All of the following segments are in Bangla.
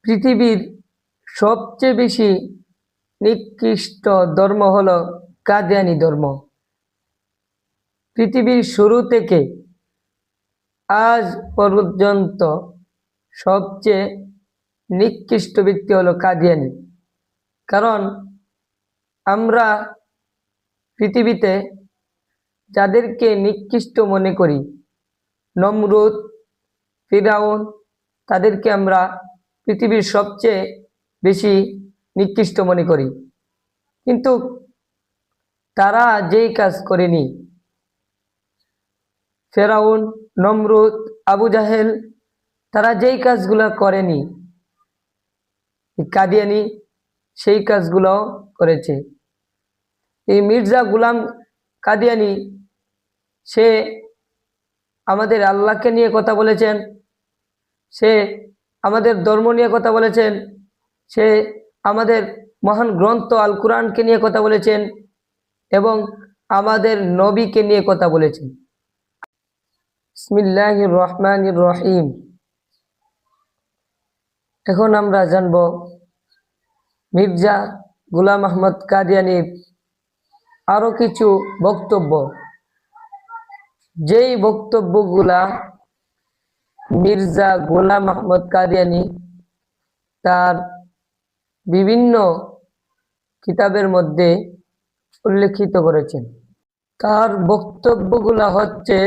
পৃথিবীর সবচেয়ে বেশি নিকৃষ্ট ধর্ম হলো কাদিয়ানী ধর্ম। পৃথিবীর শুরু থেকে আজ পর্যন্ত সবচেয়ে নিকৃষ্ট ব্যক্তি হলো কাদিয়ানী। কারণ আমরা পৃথিবীতে যাদেরকে নিকৃষ্ট মনে করি, নমরুদ, ফিরাউন, তাদেরকে আমরা পৃথিবীর সবচেয়ে বেশি নিকৃষ্ট মনে করি। কিন্তু তারা যেই কাজ করেনি, ফেরাউন, নমরুদ, আবু জাহেল, তারা যেই কাজগুলো করেনি, কাদিয়ানী সেই কাজগুলো করেছে। এই মির্জা গুলাম কাদিয়ানী, সে আমাদের আল্লাহকে নিয়ে কথা বলেছেন, সে আমাদের ধর্ম নিয়ে কথা বলেছেন, সে আমাদের মহান গ্রন্থ আল কুরআনকে নিয়ে কথা বলেছেন এবং আমাদের নবীকে নিয়ে কথা বলেছেন। বিসমিল্লাহির রহমানির রহিম। এখন আমরা জানব মির্জা গোলাম আহমদ কাদিয়ানীর আরো কিছু বক্তব্য, যেই বক্তব্যগুলা মির্জা গোলাম আহমদ কাদিয়ানী তার বিভিন্ন কিতাবের মধ্যে উল্লেখিত করেছেন। তার বক্তব্যগুলা হচ্ছে,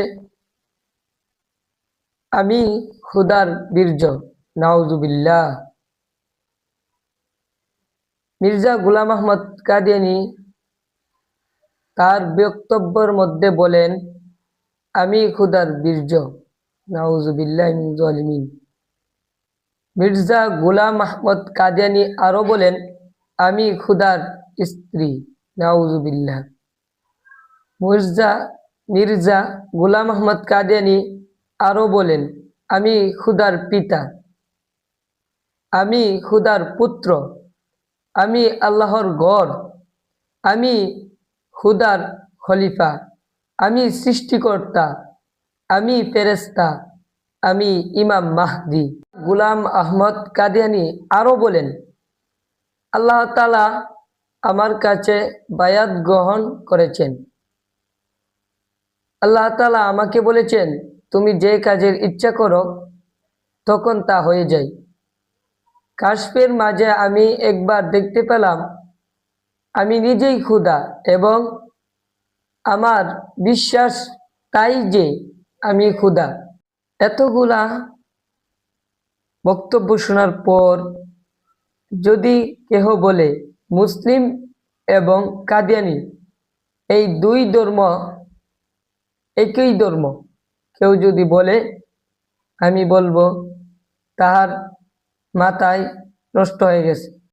আমি খুদার বীর্য, নাউজুবিল্লাহ। মির্জা গোলাম আহমদ কাদিয়ানী তার বক্তব্যের মধ্যে বলেন, আমি খুদার বীর্য, নাউজুবিল্লাহ মিন জালিমিন। মির্জা গোলাম আহমদ কাদিয়ানী আরো বলেন, আমি খুদার স্ত্রী, নাউজুবিল্লাহ। মির্জা গোলাম আহমদ কাদিয়ানী আরো বলেন, আমি খুদার পিতা, আমি খুদার পুত্র, আমি আল্লাহর গড়, আমি খুদার খলিফা, আমি সৃষ্টিকর্তা, আমি ফেরেশতা, আমি ইমাম মাহদি। গোলাম আহমদ কাদিয়ানী আরো বলেন, আল্লাহ তাআলা আমার কাছে বায়াত গ্রহণ করেছেন। আল্লাহ তাআলা আমাকে বলেছেন, তুমি যে কাজের ইচ্ছা করো তখন তা হয়ে যায়। কাশফের মাঝে আমি একবার দেখতে পেলাম আমি নিজেই খুদা, এবং আমার বিশ্বাস তাই যে আমি খুদা। এতগুলা বক্তব্য শোনার পর যদি কেহ বলে মুসলিম এবং কাদিয়ানী এই দুই ধর্ম একই ধর্ম, কেউ যদি বলে, আমি বলবো তাহার মাথায় নষ্ট হয়ে গেছে।